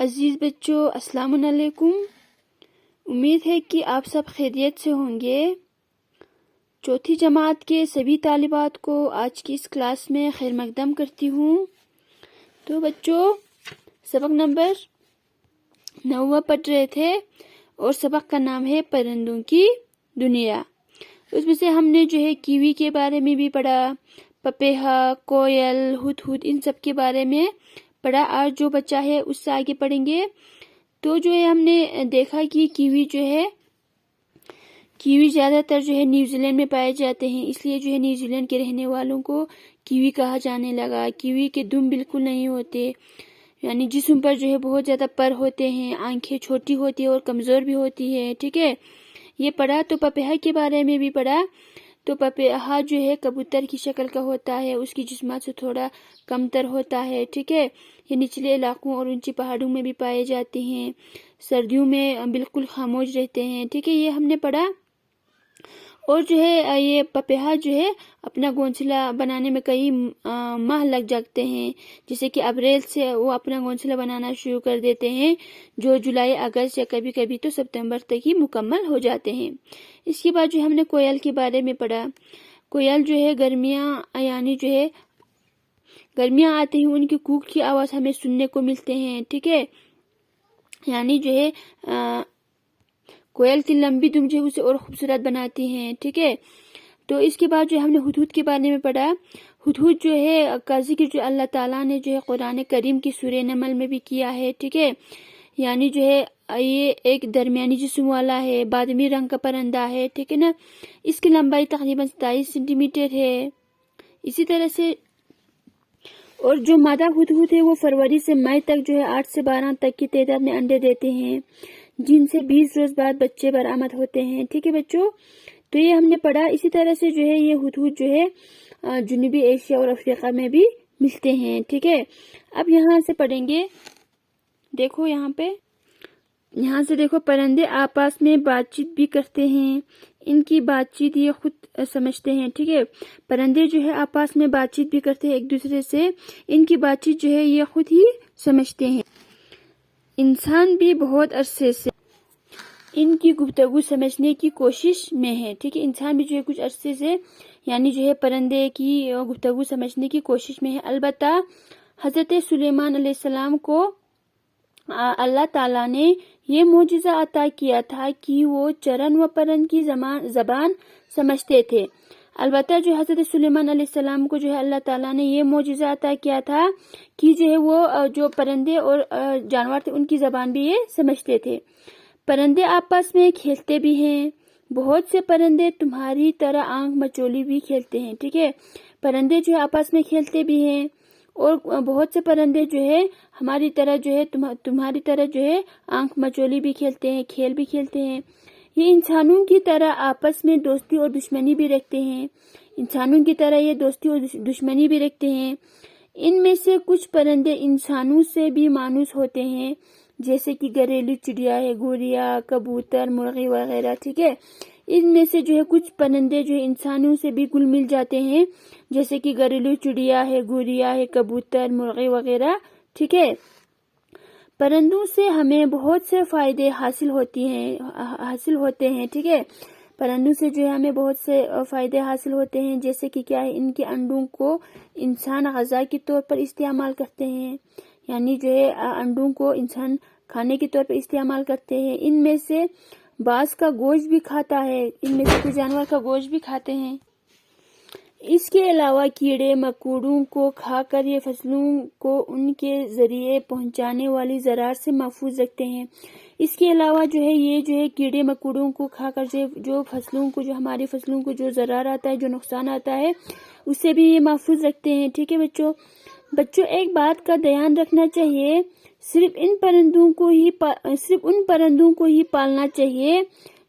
عزیز بچوں، السلام علیکم۔ امید ہے کہ آپ سب خیریت سے ہوں گے۔ چوتھی جماعت کے سبھی طالبات کو آج کی اس کلاس میں خیر مقدم کرتی ہوں۔ تو بچوں، سبق نمبر 9 پڑھ رہے تھے اور سبق کا نام ہے پرندوں کی دنیا۔ اس میں سے ہم نے جو ہے کیوی کے بارے میں بھی پڑھا، پپیہا، کوئل، ہدہد، ان سب کے بارے میں پڑھا۔ آج جو بچہ ہے اس سے آگے پڑھیں گے۔ تو جو ہے ہم نے دیکھا کہ کیوی زیادہ تر جو ہے نیوزی لینڈ میں پائے جاتے ہیں، اس لیے جو ہے نیوزی لینڈ کے رہنے والوں کو کیوی کہا جانے لگا۔ کیوی کے دم بالکل نہیں ہوتے، یعنی جسم پر جو ہے بہت زیادہ پر ہوتے ہیں، آنکھیں چھوٹی ہوتی ہے اور کمزور بھی ہوتی ہے، ٹھیک ہے۔ یہ پڑھا۔ تو پپیہا کے بارے میں بھی پڑھا۔ تو پپیہا جو ہے کبوتر کی شکل کا ہوتا ہے، اس کی جسمات سے تھوڑا کم تر ہوتا ہے، ٹھیک ہے۔ یہ نچلے علاقوں اور اونچی پہاڑوں میں بھی پائے جاتے ہیں، سردیوں میں بالکل خاموش رہتے ہیں، ٹھیک ہے۔ یہ ہم نے پڑھا۔ اور جو ہے یہ پپیہا جو ہے اپنا گھونسلہ بنانے میں کئی ماہ لگ جاتے ہیں، جیسے کہ اپریل سے وہ اپنا گھونسلہ بنانا شروع کر دیتے ہیں، جو جولائی، اگست یا کبھی کبھی تو ستمبر تک ہی مکمل ہو جاتے ہیں۔ اس کے بعد جو ہم نے کوئل کے بارے میں پڑھا۔ کوئل جو ہے گرمیاں آتے ہی ان کی کوک کی آواز ہمیں سننے کو ملتے ہیں، ٹھیک ہے۔ یعنی جو ہے کوئل کی لمبی دم جو ہے اسے اور خوبصورت بناتی ہیں، ٹھیک ہے۔ تو اس کے بعد جو ہم نے ہدہد کے بارے میں پڑھا۔ ہدہد جو ہے کا ذکر جو اللہ تعالیٰ نے جو ہے قرآن کریم کی سورہ نمل میں بھی کیا ہے، ٹھیک ہے۔ یعنی جو ہے یہ ایک درمیانی جسم والا ہے، بادمی رنگ کا پرندہ ہے، ٹھیک ہے نا۔ اس کی لمبائی تقریباً 27 سینٹی میٹر ہے۔ اسی طرح سے اور جو مادہ ہدہد ہے وہ فروری سے مئی تک جو ہے 8 سے 12 تک کی تعداد میں انڈے دیتے ہیں، جن سے 20 روز بعد بچے برآمد ہوتے ہیں، ٹھیک ہے بچوں۔ تو یہ ہم نے پڑھا۔ اسی طرح سے جو ہے یہ ہدہد جو ہے جنوبی ایشیا اور افریقہ میں بھی ملتے ہیں، ٹھیک ہے۔ اب یہاں سے پڑھیں گے، دیکھو یہاں سے دیکھو، پرندے آپس میں بات چیت بھی کرتے ہیں، ان کی بات چیت یہ خود سمجھتے ہیں، ٹھیک ہے۔ پرندے جو ہے آپس میں بات چیت بھی کرتے ہیں ایک دوسرے سے، ان کی بات چیت جو ہے یہ خود ہی سمجھتے ہیں۔ انسان بھی بہت عرصے سے ان کی گفتگو سمجھنے کی کوشش میں ہے، ٹھیک ہے۔ انسان بھی جو ہے کچھ عرصے سے یعنی جو ہے پرندے کی گفتگو سمجھنے کی کوشش میں ہے۔ البتہ حضرت سلیمان علیہ السلام کو اللہ تعالیٰ نے یہ معجزہ عطا کیا تھا کہ وہ چرن و پرند کی زبان سمجھتے تھے۔ البتہ جو حضرت سلیمان علیہ السلام کو جو ہے اللہ تعالیٰ نے یہ معجزہ عطا کیا تھا کہ جو ہے وہ جو پرندے اور جانور تھے ان کی زبان بھی یہ سمجھتے تھے۔ پرندے آپس میں کھیلتے بھی ہیں، بہت سے پرندے تمہاری طرح آنکھ مچولی بھی کھیلتے ہیں، ٹھیک ہے۔ پرندے جو ہے آپس میں کھیلتے بھی ہیں اور بہت سے پرندے جو ہے ہماری طرح جو ہے تمہاری طرح جو ہے آنکھ مچولی بھی کھیلتے ہیں، کھیل بھی کھیلتے ہیں۔ یہ انسانوں کی طرح آپس میں دوستی اور دشمنی بھی رکھتے ہیں، انسانوں کی طرح یہ دوستی اور دشمنی بھی رکھتے ہیں۔ ان میں سے کچھ پرندے انسانوں سے بھی مانوس ہوتے ہیں، جیسے کہ گھریلو چڑیا ہے، گوریا، کبوتر، مرغی وغیرہ، ٹھیک ہے۔ ان میں سے جو ہے کچھ پرندے جو ہے انسانوں سے بھی گل مل جاتے ہیں، جیسے کہ گھریلو چڑیا ہے، گوریا ہے، کبوتر، مرغی وغیرہ، ٹھیک ہے۔ پرندوں سے ہمیں بہت سے فائدے حاصل ہوتے ہیں، ٹھیک ہے۔ پرندوں سے جو ہے ہمیں بہت سے فائدے حاصل ہوتے ہیں، جیسے کہ کیا ہے، ان کے انڈوں کو انسان غذا کے طور پر استعمال کرتے ہیں، یعنی جو ہے انڈوں کو انسان کھانے کے طور پر استعمال کرتے ہیں۔ ان میں سے بعض کا گوشت بھی کھاتا ہے، ان میں سے کچھ جانور کا گوشت بھی کھاتے ہیں۔ اس کے علاوہ کیڑے مکوڑوں کو کھا کر یہ فصلوں کو ان کے ذریعے پہنچانے والی زراعت سے محفوظ رکھتے ہیں۔ اس کے علاوہ جو ہے یہ جو ہے کیڑے مکوڑوں کو کھا کر جو فصلوں کو جو ہماری فصلوں کو جو ضرر آتا ہے، جو نقصان آتا ہے، اس سے بھی یہ محفوظ رکھتے ہیں، ٹھیک ہے بچوں ایک بات کا دھیان رکھنا چاہیے، صرف ان پرندوں کو ہی پالنا چاہیے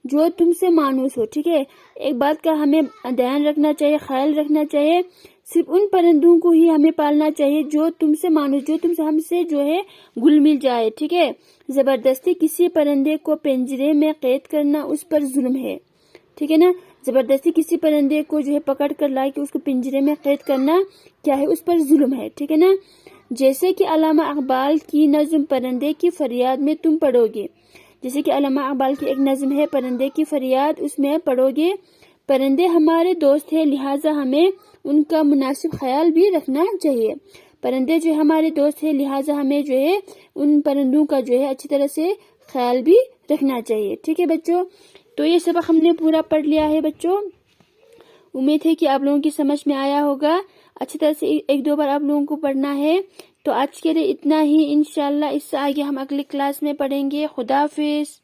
جو تم سے مانوس ہو، ٹھیک ہے۔ ایک بات کا ہمیں دھیان رکھنا چاہیے، خیال رکھنا چاہیے، صرف ان پرندوں کو ہی ہمیں پالنا چاہیے جو تم سے مانوس، جو تم سے ہم سے جو ہے گل مل جائے، ٹھیک ہے۔ زبردستی کسی پرندے کو پنجرے میں قید کرنا اس پر ظلم ہے، ٹھیک ہے نا۔ زبردستی کسی پرندے کو جو ہے پکڑ کر لا کے اس کو پنجرے میں قید کرنا کیا ہے، اس پر ظلم ہے، ٹھیک ہے نا۔ جیسے کہ علامہ اقبال کی نظم پرندے کی فریاد میں تم پڑھو گے. جیسے کہ علامہ اقبال کی ایک نظم ہے پرندے کی فریاد، اس میں پڑھو گے پرندے ہمارے دوست ہیں لہٰذا ہمیں ان کا مناسب خیال بھی رکھنا چاہیے. پرندے جو ہمارے دوست ہیں لہٰذا ہمیں جو ہے ان پرندوں کا جو ہے اچھی طرح سے خیال بھی رکھنا چاہیے. ٹھیک ہے بچوں، تو یہ سبق ہم نے پورا پڑھ لیا ہے بچوں. امید ہے کہ آپ لوگوں کی سمجھ میں آیا ہوگا. اچھی طرح سے ایک دو بار آپ لوگوں کو پڑھنا ہے. تو آج کے لیے اتنا ہی، انشاءاللہ اس سے آگے ہم اگلی کلاس میں پڑھیں گے. خدا حافظ.